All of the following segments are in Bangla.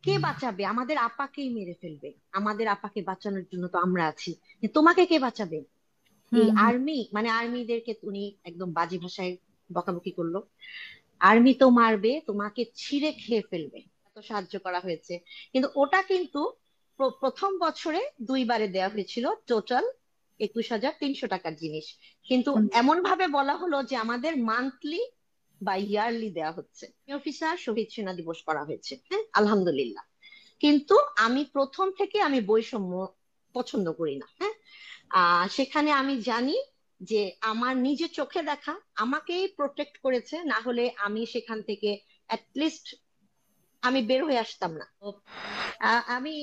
কে বাঁচাবে? আমাদের আপাকেই মেরে ফেলবে। আমাদের আপাকে বাঁচানোর জন্য তো আমরা আছি, তোমাকে কে বাঁচাবে? এই হুম হুম আর্মি, মানে আর্মিদেরকে উনি একদম বাজে ভাষায় বকাবকি করলো। আর্মি তো মারবে, তোমাকে ছিঁড়ে খেয়ে ফেলবে। এত সাহায্য করা হয়েছে, কিন্তু ওটা কিন্তু প্রথম বছরে দুইবারে দেওয়া হয়েছিল, টোটাল 21,300 টাকার জিনিস। কিন্তু হুম এমন ভাবে বলা হলো যে আমাদের মান্থলি বা ইয়ারলি দেওয়া হচ্ছে। অফিসার শহীদ সেনা দিবস করা হয়েছে, হ্যাঁ, আলহামদুলিল্লাহ। কিন্তু আমি প্রথম থেকে আমি বৈষম্য পছন্দ করি না, হ্যাঁ। সেখানে আমি জানি যে আমার নিজের চোখে দেখা আমাকেই প্রোটেক্ট করেছে, না হলে আমি সেখান থেকে অ্যাটলিস্ট আমি বের হয়ে আসতাম না। তো, আমি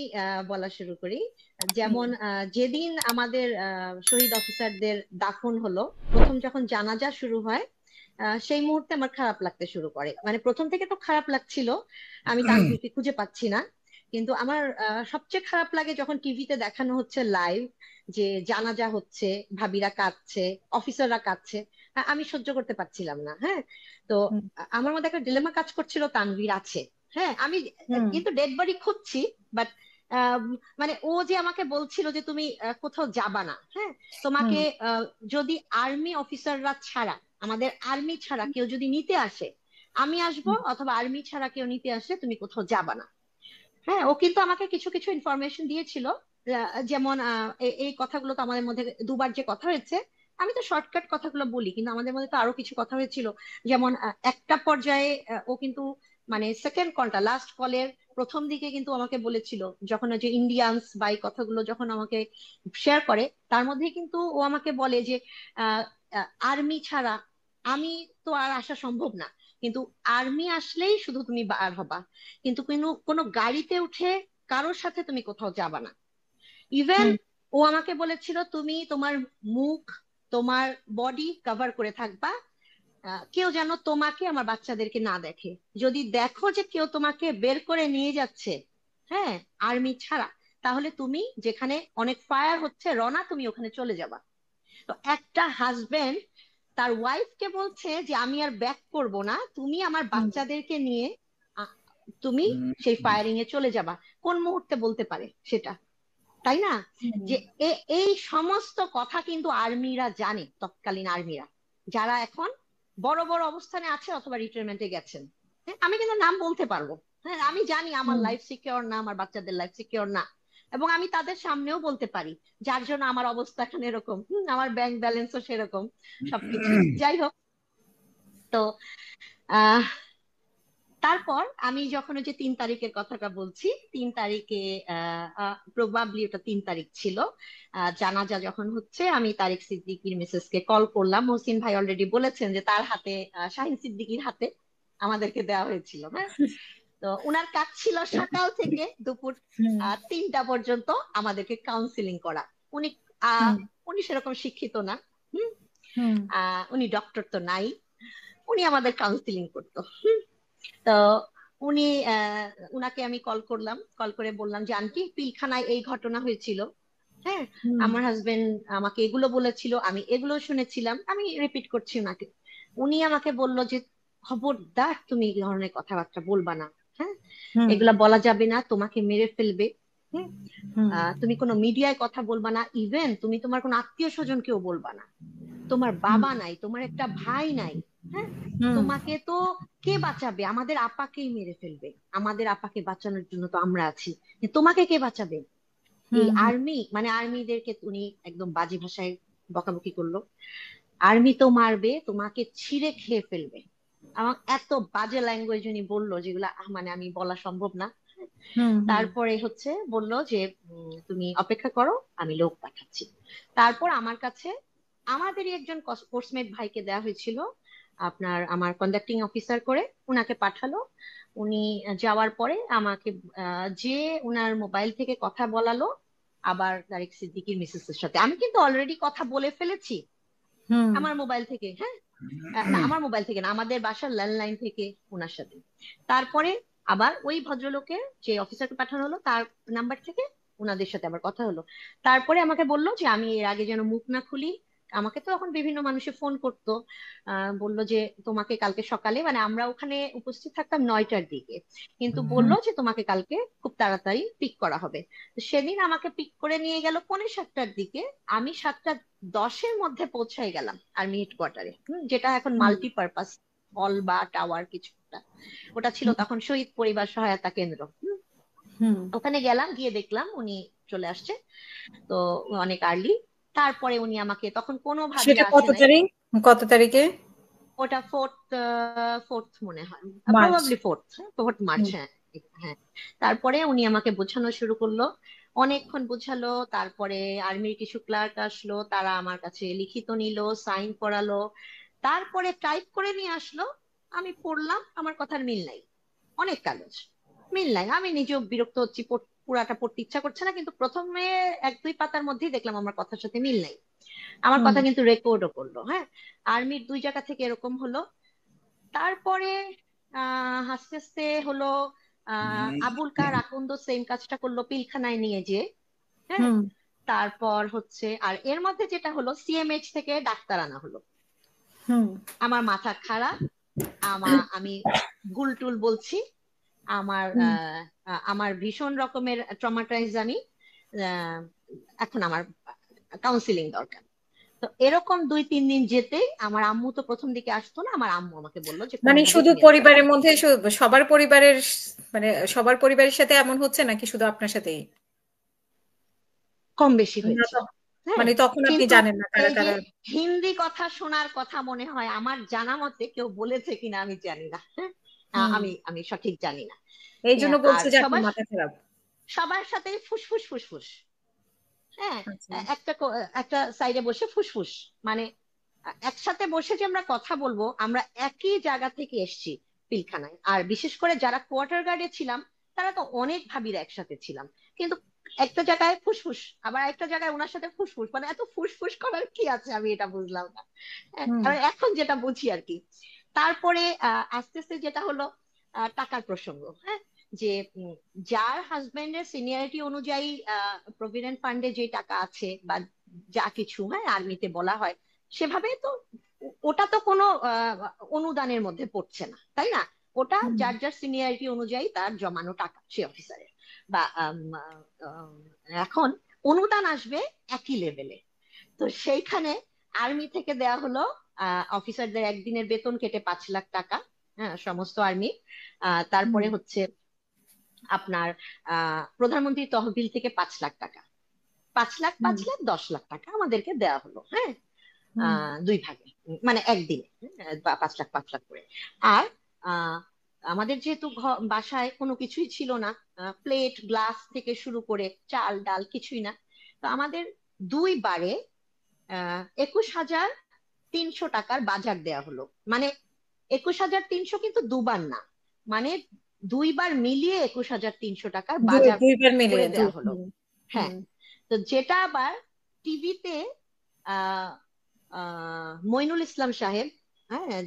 বলা শুরু করি। হুম যেমন যেদিন আমাদের শহীদ অফিসারদের দাফন হলো, প্রথম যখন জানাজা শুরু হয়, সেই মুহূর্তে আমার খারাপ লাগতে শুরু করে। মানে প্রথম থেকে তো খারাপ লাগছিল, আমি তানভীরকে খুঁজে পাচ্ছি না। কিন্তু আমার সবচেয়ে খারাপ লাগে যখন টিভিতে দেখানো হচ্ছে লাইভ, যে জানাজা হচ্ছে, ভাবিরা কাঁদছে, অফিসাররা কাঁদছে। আমি সহ্য করতে পারছিলাম না, হ্যাঁ। তো হুম আমার মধ্যে একটা ডিলেমা কাজ করছিল, তানভীর আছে, হ্যাঁ, আমি হুম কিন্তু ডেড বডি খুঁজছি, বাট মানে ও যে আমাকে বলছিল যে তুমি কোথাও যাবা না, হ্যাঁ, তোমাকে হুম যদি আর্মি অফিসাররা ছাড়া, আমাদের আর্মি ছাড়া কেউ যদি নিতে আসে, আমি আসবো, হুম অথবা আর্মি ছাড়া কেউ নিতে আসলে তুমি কোথাও যাবা না। হ্যাঁ, ও কিন্তু আমাকে কিছু কিছু ইনফরমেশন দিয়েছিল। যেমন এই কথাগুলো তো আমাদের মধ্যে দুবার যে কথা হয়েছে, আমি তো শর্টকাট কথাগুলো বলি, কিন্তু আমাদের মধ্যে তো আরো কিছু কথা হয়েছিল। যেমন একটা পর্যায়ে ও কিন্তু, মানে সেকেন্ড কলটা, লাস্ট কলের প্রথম দিকে কিন্তু আমাকে বলেছিল, যখন ওই যে ইন্ডিয়ান্স বা এই কথাগুলো যখন আমাকে শেয়ার করে, তার মধ্যে কিন্তু ও আমাকে বলে যে আর্মি ছাড়া আমি তো আর আসা সম্ভব না, কিন্তু আর্মি আসলেই শুধু তুমি বার হবা, কিন্তু কোনো কোনো গাড়িতে উঠে কারোর সাথে তুমি কোথাও যাবা না। ইভেন হুম ও আমাকে বলেছিল তুমি তোমার মুখ, তোমার বডি কভার করে থাকবা। কেউ যেন তোমাকে, আমার বাচ্চাদেরকে না দেখে। যদি দেখো যে কেউ তোমাকে বের করে নিয়ে যাচ্ছে, হ্যাঁ, আর্মি ছাড়া, তাহলে তুমি যেখানে অনেক ফায়ার হচ্ছে রনা, তুমি ওখানে চলে যাবা। তো একটা হাজবেন্ড তার ওয়াইফকে বলছে যে আমি আর ব্যাক করব না, তুমি আমার হুম বাচ্চাদেরকে নিয়ে আ, তুমি সেই ফায়ারিং এ চলে যাবা। কোন মুহূর্তে বলতে পারে সেটা, তাই না? হুম যে এই সমস্ত কথা কিন্তু আর্মিরা জানে, তৎকালীন আর্মিরা যারা এখন বড় বড় অবস্থানে আছে অথবা রিটায়ারমেন্টে গেছেন। হ্যাঁ, আমি কিন্তু নাম বলতে পারবো। হ্যাঁ, আমি জানি আমার হুম লাইফ সিকিউর না, আমার বাচ্চাদের লাইফ সিকিউর না, এবং আমি তাদের সামনেও বলতে পারি, যার জন্য আমার অবস্থা এখন এরকম, আমার ব্যাংক ব্যালেন্সও সেরকম, সবকিছু যাই হোক। তো আহ তারপর আমি যখন ওই যে 3 তারিখের কথাটা বলছি, 3 তারিখে প্রবাবলি ওটা 3 তারিখ ছিল, জানাজা যখন হচ্ছে, আমি তারিক সিদ্দিকীর মিসেস কে কল করলাম। মহসিন ভাই অলরেডি বলেছেন যে তার হাতে, শাহিন সিদ্দিকীর হাতে আমাদেরকে দেওয়া হয়েছিল, হ্যাঁ। তো উনার কাজ ছিল সকাল থেকে দুপুর হুম 3টা পর্যন্ত আমাদেরকে কাউন্সিলিং করা। উনি আহ হুম উনি সেরকম শিক্ষিত না, হুম, হুম উনি ডক্টর তো নাই, উনি আমাদের কাউন্সিলিং করতো। তো উনি আহ উনাকে আমি কল করলাম, কল করে বললাম যে আন্টি, পিলখানায় এই ঘটনা হয়েছিল, হ্যাঁ, হুম আমার হাজবেন্ড আমাকে এগুলো বলেছিল, আমি এগুলো শুনেছিলাম, আমি রিপিট করছি ওনাকে। উনি আমাকে বলল যে খবরদার তুমি এই ধরনের কথাবার্তা বলবা না, হ্যাঁ, হুম এগুলা বলা যাবে না, তোমাকে মেরে ফেলবে। হুম, হুম তুমি কোনো মিডিয়ায় কথা বলবা না, ইভেন তুমি তোমার কোনো আত্মীয় স্বজনকেও বলবা না। তোমার বাবা নাই, তোমার একটা ভাই নাই, হ্যাঁ, হুম তোমাকে তো কে বাঁচাবে? আমাদের আপাকেই মেরে ফেলবে। আমাদের আপাকে বাঁচানোর জন্য তো আমরা আছি, তোমাকে কে বাঁচাবে? এই হুম হুম আর্মি, মানে আর্মিদেরকে উনি একদম বাজে ভাষায় বকাবকি করলো। আর্মি তো মারবে, তোমাকে ছিঁড়ে খেয়ে ফেলবে। আমার এত বাজে ল্যাঙ্গুয়েজ উনি বললো, যেগুলা মানে আমি বলা সম্ভব না। হুম হুম তারপরে হচ্ছে বললো যে তুমি অপেক্ষা করো, আমি লোক পাঠাচ্ছি। তারপর আমার কাছে আমাদেরই একজন কোর্সমেট ভাইকে দেওয়া হয়েছিল, আপনার আমার কন্ডাক্টিং অফিসার করে উনাকে পাঠালো। উনি যাওয়ার পরে আমাকে যে উনার মোবাইল থেকে কথা বলালো, আবার তারেক সিদ্দিকীর মিসেস এর সাথে। আমি কিন্তু অলরেডি কথা বলে ফেলেছি হুম আমার মোবাইল থেকে, হ্যাঁ, না আমার মোবাইল থেকে না, আমাদের বাসার ল্যান্ডলাইন থেকে ওনার সাথে। তারপরে আবার ওই ভদ্রলোকের যে অফিসারকে পাঠানো হলো তার নাম্বার থেকে ওনাদের সাথে আবার কথা হলো। তারপরে আমাকে বললো যে আমি এর আগে যেন মুখ না খুলি, আমাকে তো তখন বিভিন্ন মানুষে ফোন করতো, বললো যে তোমাকে কালকে সকালে, মানে আমরা ওখানে উপস্থিত থাকতাম 9টার দিকে, কিন্তু হুম বললো যে তোমাকে কালকে খুব তাড়াতাড়ি পিক করা হবে। তো সেদিন আমাকে পিক করে নিয়ে গেল 6:45টার দিকে। আমি 7:10-এর মধ্যে পৌঁছায় গেলাম আর্মি হেডকোয়ার্টারে, যেটা এখন হুম মাল্টিপারপাস হল বা টাওয়ার কিছু একটা। ওটা ছিল হুম তখন শহীদ পরিবার সহায়তা কেন্দ্র। হুম। ওখানে গেলাম, গিয়ে দেখলাম উনি চলে আসছে। তো অনেক আর্লি। তারপরে উনি আমাকে, তখন কোনো সেটা ভাবিরা আসে কত নাই। তারিখ? কত তারিখে? ওটা ফোর্থ, ফোর্থ মনে হয়, March. Probably fourth, fourth March, হুম হ্যাঁ। হ্যাঁ। তারপরে উনি আমাকে বোঝানো শুরু করলো, অনেকক্ষণ বোঝালো। তারপরে আর্মির কিছু ক্লার্ক আসলো, তারা আমার কাছে লিখিত নিল, সাইন করালো, তারপরে টাইপ করে নিয়ে আসলো। আমি পড়লাম, আমার কথার মিল নাই, অনেক কাগজ, মিল নাই। আমি নিজেও বিরক্ত হচ্ছি, পুরাটা পড়তে ইচ্ছা করছে না, কিন্তু প্রথমে 1-2 পাতার মধ্যেই দেখলাম আমার কথার সাথে মিল নাই। আমার হুম কথা কিন্তু রেকর্ডও করলো, হ্যাঁ। আর্মির 2 জায়গা থেকে এরকম হলো। তারপরে আস্তে আস্তে হলো, আবুল কার আকন্দ সেম কাজটা করলো পিলখানায় নিয়ে যে, হ্যাঁ। হুম তারপর হচ্ছে, আর এর মধ্যে যেটা হলো, সিএমএইচ থেকে ডাক্তার আনা হলো। হুম আমার মাথা খারাপ, আমি গুলটুল বলছি, আমার হুম। আমার ভীষণ রকমের ট্রমাটাইজ আমি। আহ, এখন আমার কাউন্সিলিং দরকার। তো এরকম 2-3 দিন যেতেই আমার আম্মু তো প্রথম দিকে আসতো না, আমার আম্মু আমাকে বললো যে মানে কোনোভাবে শুধু তুমি আসো। পরিবারের মধ্যে সবার পরিবারের, মানে সবার পরিবারের সাথে এমন হচ্ছে নাকি শুধু আপনার সাথেই? কম বেশি না হয়েছে, তো, হ্যাঁ। মানে তখন আপনি কিন্তু জানেন না কারা এই যে কারা। হিন্দি কথা শোনার কথা, মনে হয় আমার জানা মতে কেউ বলেছে কিনা আমি জানি না, হ্যাঁ। হুম। আমি আমি সঠিক জানি না। এই জন্য আর বলছে যে আপনার সবার মাথা খারাপ। সবার সাথে ফুসফুস ফুসফুস, হ্যাঁ। আচ্ছা। একটা সাইডে বসে ফুসফুস, মানে একসাথে বসে যে আমরা কথা বলবো, আমরা একই জায়গা থেকে এসেছি পিলখানায়। আর বিশেষ করে যারা কোয়ার্টার গার্ডে ছিলাম, তারা তো অনেক ভাবিরা একসাথে ছিলাম, কিন্তু একটা জায়গায় ফুসফুস, আবার একটা জায়গায় ওনার সাথে ফুসফুস, মানে এত ফুসফুস করার কি আছে আমি এটা বুঝলাম না। হুম আর এখন যেটা বুঝি আর কি। তারপরে আস্তে আস্তে যেটা হলো, টাকার প্রসঙ্গ, হ্যাঁ। যে যার হাজবেন্ডের সিনিয়রিটি অনুযায়ী প্রভিডেন্ট ফান্ডে যে টাকা আছে বা যা কিছু, হ্যাঁ, আর্মিতে বলা হয় সেভাবে তো, ওটা তো কোনো অনুদানের মধ্যে পড়ছে না, তাই না? ওটা হুম যার যার সিনিয়রিটি অনুযায়ী তার জমানো টাকা, সে অফিসারের বা এখন অনুদান আসবে একই লেভেলে। তো সেইখানে আর্মি থেকে দেয়া হলো অফিসারদের একদিনের বেতন কেটে 5 লাখ টাকা, হ্যাঁ, সমস্ত আর্মি। হুম তারপরে হচ্ছে আপনার প্রধানমন্ত্রী তহবিল থেকে 5 লাখ টাকা, 5 লাখ, হুম 5 লাখ, 10 লাখ টাকা আমাদেরকে দেওয়া হলো, হ্যাঁ। হুম 2 ভাগে, মানে একদিনে, বা 5 লাখ 5 লাখ করে। আর আহ, আমাদের যেহেতু বাসায় কোনো কিছুই ছিল না, প্লেট গ্লাস থেকে শুরু করে চাল ডাল কিছুই না, তো আমাদের 2 বারে 21,300 টাকার বাজার দেয়া হলো। মানে 21,300 কিন্তু দুবার না, মানে 2বার মিলিয়ে 21,300 টাকার বাজার দুইবার মিলে করে দেয়া হলো, হুম হ্যাঁ। হুম তো যেটা আবার টিভিতে মইনুল ইসলাম সাহেব, হ্যাঁ,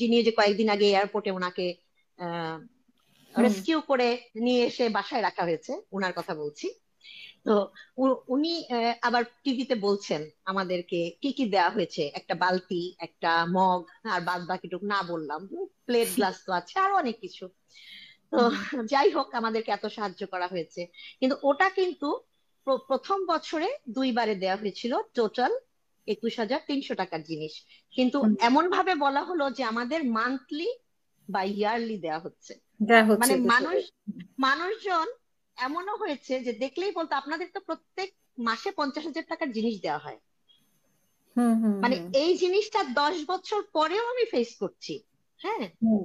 যিনি যে কয়েকদিন আগে এয়ারপোর্টে ওনাকে হুম রেস্কিউ করে নিয়ে এসে বাসায় রাখা হয়েছে, ওনার কথা বলছি। তো উনি আবার টিভিতে বলছেন আমাদেরকে কি কি দেওয়া হয়েছে, একটা বালতি, একটা মগ, আর বাদ বাকিটুকু না বললাম, প্লেট গ্লাস তো আছে, আরো অনেক কিছু। তো হুম যাই হোক, আমাদেরকে এত সাহায্য করা হয়েছে। কিন্তু ওটা কিন্তু প্রথম বছরে 2 বারে দেওয়া হয়েছিল টোটাল 21,300 টাকার জিনিস। কিন্তু হুম। এমন ভাবে বলা হলো যে আমাদের মান্থলি বা ইয়ারলি দেওয়া হচ্ছে। যা হচ্ছে মানে তো সেটাই। মানুষজন এমনও হয়েছে যে দেখলেই বলতো আপনাদের তো প্রত্যেক মাসে 50,000 টাকার জিনিস দেওয়া হয়। হুম হুম মানে হুম এই জিনিসটা 10 বছর পরেও আমি ফেস করছি, হ্যাঁ। হুম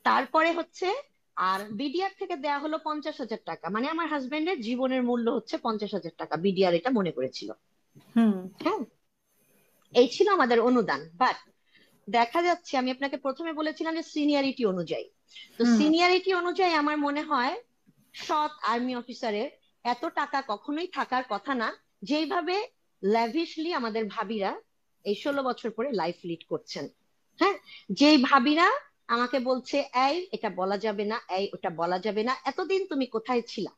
তারপরে হচ্ছে, আর বিডিআর থেকে দেয়া হলো 50,000 টাকা, মানে আমার হাজবেন্ডের জীবনের মূল্য হচ্ছে 50,000 টাকা, বিডিআর এটা মনে করেছিল, হুম হ্যাঁ। এই ছিল আমাদের অনুদান। বাট দেখা যাচ্ছে, আমি আপনাকে প্রথমে বলেছিলাম যে সিনিয়রিটি অনুযায়ী, তো হুম সিনিয়রিটি অনুযায়ী আমার মনে হয় সৎ আর্মি অফিসারের এত টাকা কখনোই থাকার কথা না, যেইভাবে ল্যাভিশলি আমাদের ভাবিরা এই 16 বছর পরে লাইফ লিড করছেন, হ্যাঁ। যেই ভাবিরা আমাকে বলছে, এই এটা বলা যাবে না, এই ওটা বলা যাবে না, এতদিন তুমি কোথায় ছিলা?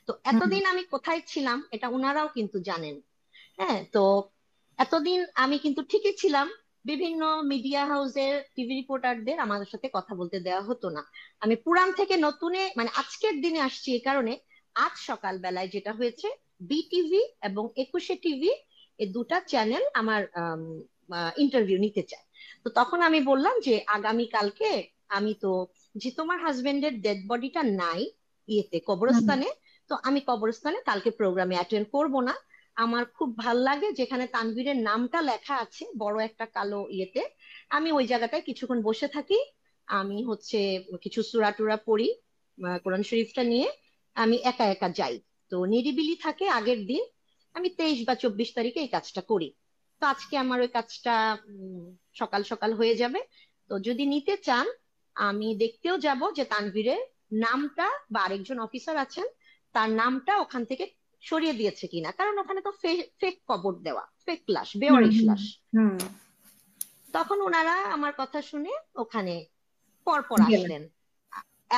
তো হুম এতদিন আমি কোথায় ছিলাম এটা ওনারাও কিন্তু জানেন, হ্যাঁ। তো এতদিন আমি কিন্তু ঠিকই ছিলাম, বিভিন্ন মিডিয়া হাউসের টিভি রিপোর্টারদের আমাদের সাথে কথা বলতে দেওয়া হতো না। আমি পুরান থেকে নতুনে মানে আজকের দিনে আসছি এই কারণে, আজ সকাল বেলায় যেটা হয়েছে, বিটিভি এবং একুশে টিভি এই দুটা চ্যানেল আমার ইন্টারভিউ নিতে চায়। তো তখন আমি বললাম যে আগামী কালকে আমি তো, যে তোমার হাজবেন্ডের ডেড বডিটা নাই ইয়েতে হুম। কবরস্থানে, তো আমি কবরস্থানে কালকে প্রোগ্রামে অ্যাটেন্ড করব না। আমার খুব ভাল লাগে যেখানে তানভীরের নামটা লেখা আছে বড় একটা কালো ইয়েতে, আমি ওই জায়গাটায় কিছুক্ষণ বসে থাকি। আমি হচ্ছে কিছু সূরা টুরা পড়ি, কোরআন শরীফটা নিয়ে আমি একা একা যাই। তো নিরিবিলি থাকে আগের দিন। আমি 23 বা 24 তারিখে এই কাজটা করি। তো আজকে আমার ওই কাজটা উম, সকাল সকাল হয়ে যাবে। তো যদি নিতে চান, আমি দেখতেও যাব যে তানভীরের নামটা বা আরেকজন অফিসার আছেন তার নামটা ওখান থেকে সরিয়ে দিয়েছে কিনা, কারণ ওখানে তো ফেক কবর দেওয়া, ফেক লাশ, হুম। বেওয়ারিশ হুম। লাশ। হুম। তখন ওনারা আমার কথা শুনে ওখানে পরপর গেলেন। আসলেন।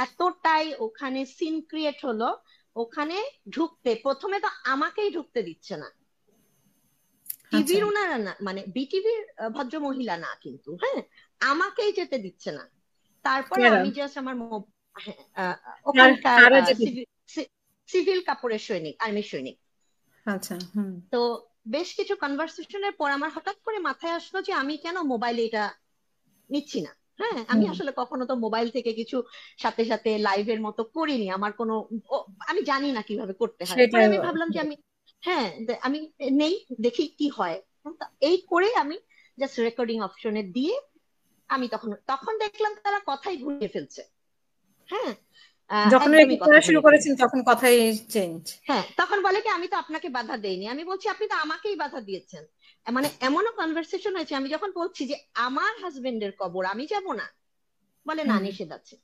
এতটাই ওখানে সিন ক্রিয়েট হলো। ওখানে ঢুকতে প্রথমে তো আমাকেই ঢুকতে দিচ্ছে না, আচ্ছা। টিভির ওনারা না, মানে বিটিভির ভদ্র মহিলা না কিন্তু, হ্যাঁ, আমাকেই যেতে দিচ্ছে না। তারপরে কারা? আমি জাস্ট আমার হ্যাঁ, ওখানকার কারা যেতে? সিভিল কাপড়ের সৈনিক, আর্মি সৈনিক। আচ্ছা। হুম। তো বেশ কিছু কনভারসেশনের পর আমার হঠাৎ করে মাথায় আসলো যে আমি কেন মোবাইলে এটা নিচ্ছি না। হ্যাঁ, আমি হুম। আসলে কখনো তো মোবাইল থেকে কিছু সাথে সাথে লাইভের মতো করিনি, আমার কোনো আমি জানি না কিভাবে করতে হয়। পরে সেটাই। আমি ভাবলাম যে আমি, হ্যাঁ, আমি নেই, দেখি কি হয়। তো এই করে আমি জাস্ট রেকর্ডিং অপশনে দিয়ে আমি তখন তখন দেখলাম তারা কথাই ঘুরিয়ে ফেলছে। হ্যাঁ, যখন একদমই রেকর্ড কথা করা শুরু ঘুরিয়ে করেছেন ফেলছে। তখন কথাই চেঞ্জ। হ্যাঁ, তখন বলে কি আমি তো আপনাকে বাধা দেইনি। আমি বলছি আপনি তো আমাকেই বাধা দিয়েছেন। মানে এমনও কনভারসেশন হয়েছে, আমি যখন বলছি যে আমার হাজবেন্ডের কবর আমি যাব না, বলে না, হুম। নিষেধ আছে,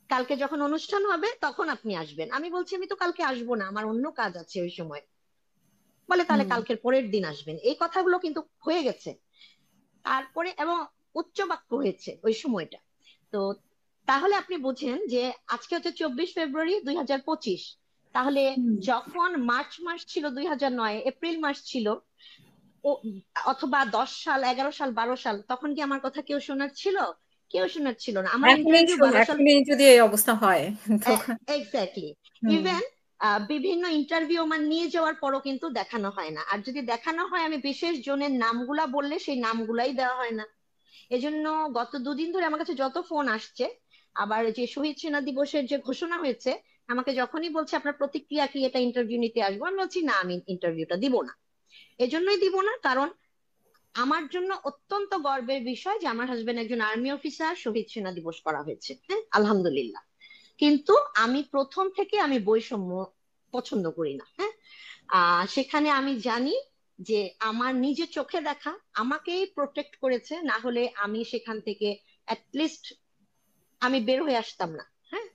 কালকে যখন অনুষ্ঠান হবে তখন আপনি আসবেন। আমি বলছি আমি তো কালকে আসবো না, আমার অন্য কাজ আছে ওই সময়। বলে তাহলে হুম। কালকের পরের দিন আসবেন। এই কথাগুলো কিন্তু হয়ে গেছে তারপরে, এবং উচ্চ বাক্য হয়েছে ওই সময়টা। তো তাহলে আপনি বুঝেন যে আজকে হচ্ছে 24 ফেব্রুয়ারি 2025, তাহলে হুম। যখন মার্চ মাস ছিল 2009, এপ্রিল মাস ছিল, ও অথবা 10 সাল, 11 সাল, 12 সাল, তখন কি আমার কথা কেউ শোনার ছিল? কেউ শোনার ছিল না। আমার এখনই ইন্টারভিউ শুন, 12 সাল। এখনই যদি এই অবস্থা হয় তখন। এক্স্যাক্টলি। হুম। ইভেন বিভিন্ন ইন্টারভিউ আমার নিয়ে যাওয়ার পরও কিন্তু দেখানো হয় না, আর যদি দেখানো হয় আমি বিশেষ জনের নামগুলা বললে সেই নামগুলাই দেওয়া হয় না। এজন্য গত দুদিন ধরে আমার কাছে যত ফোন আসছে, আবার যে শহীদ সেনা দিবসের যে ঘোষণা হয়েছে, আমাকে যখনই বলছে আপনার প্রতিক্রিয়া কি, এটা ইন্টারভিউ নিতে আসবো, আমি বলছি না, আমি ইন্টারভিউটা দিব না। এজন্যই দিব না কারণ আমার জন্য অত্যন্ত গর্বের বিষয় যে আমার হাজবেন্ড একজন আর্মি অফিসার, শহীদ সেনা দিবস করা হয়েছে, হ্যাঁ, আলহামদুলিল্লাহ। কিন্তু আমি প্রথম থেকে আমি বৈষম্য পছন্দ করি না। হ্যাঁ, সেখানে আমি জানি যে আমার নিজের চোখে দেখা আমাকেই প্রোটেক্ট করেছে, না হলে আমি সেখান থেকে অ্যাটলিস্ট আমি বের হয়ে আসতাম না। হ্যাঁ,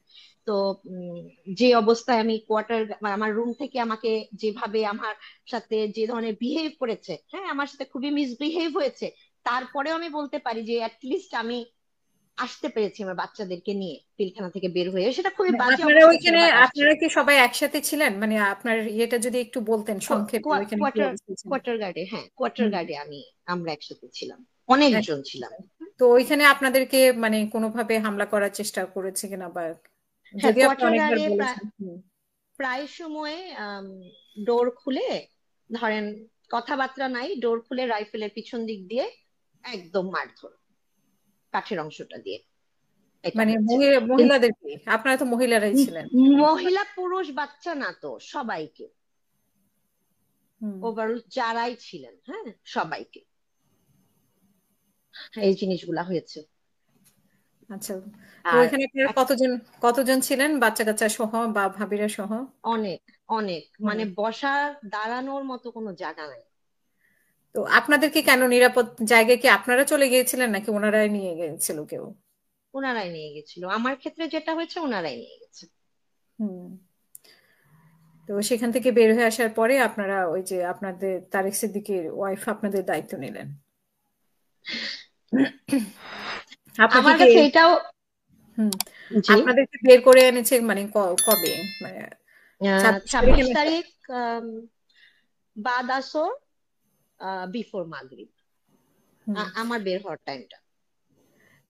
তো উম, যে অবস্থায় আমি কোয়ার্টার, আমার রুম থেকে আমাকে যেভাবে আমার সাথে যে ধরনের বিহেভ করেছে, হ্যাঁ, আমার সাথে খুবই মিসবিহেভ হয়েছে, তারপরেও আমি বলতে পারি যে অ্যাটলিস্ট আমি আসতে পেরেছি আমার বাচ্চাদেরকে নিয়ে পিলখানা থেকে বের হয়ে। সেটা খুবই মানে বাজে আপনারা অবস্থা ছিল, ওইখানে, বাট আসছি। আপনারা কি সবাই একসাথে ছিলেন? মানে আপনার ইয়েটা যদি একটু বলতেন সংক্ষেপে, ওইখানে কি কোয়ার্টার অবস্থা ছিল? কোয়ার্টার গার্ডে, হ্যাঁ, কোয়ার্টার হুম। গার্ডে আমরা একসাথে ছিলাম, অনেকজন একসাথে ছিলাম। ছিলেন। তো ওইখানে আপনাদেরকে মানে কোনোভাবে হামলা করার চেষ্টা করেছে কিনা, বা হ্যাঁ, যদিও আপনি কোয়ার্টার অনেকবার গার্ডে বলেছেন। হুম। প্রায় সময় ডোর খুলে, ধরেন কথাবার্তা নাই, ডোর খুলে রাইফেলের পিছন দিক দিয়ে একদম মারধর, কাঠের অংশটা দিয়ে, এটা মানে হয়েছে। কিন্তু মহিলাদেরকে, আপনারা তো মহিলারাই ছিলেন। মহিলা পুরুষ বাচ্চা না তো, সবাইকে, হুম। ওভারঅল যারাই ছিলেন, হ্যাঁ, সবাইকে এই জিনিসগুলা হয়েছে। আচ্ছা। তো আর ওইখানে আপনারা কতজন, কতজন ছিলেন বাচ্চা কাচ্চা সহ বা ভাবিরা সহ? অনেক, অনেক, হুম। মানে বসার দাঁড়ানোর মতো কোনো জায়গা নাই। তো আপনাদেরকে কেন, নিরাপদ জায়গায় কি আপনারা চলে গিয়েছিলেন নাকি ওনারাই নিয়ে গিয়েছিল কেউ? ওনারাই নিয়ে গেছিল, আমার ক্ষেত্রে যেটা হয়েছে ওনারাই নিয়ে গেছে। হুম। তো সেখান থেকে বের হয়ে আসার পরে আপনারা ওই যে আপনাদের তারেক সিদ্দিকীর ওয়াইফ আপনাদের দায়িত্ব নিলেন। আপনাকে আমার কি? কাছে এটাও, হুম। জি, আপনাদেরকে বের করে এনেছে মানে কবে, মানে 26 তারিখে 26 নাকি? তারিখ বাদ আসর, বিফোর মাগরিব, হুম। আমার বের হওয়ার টাইমটা।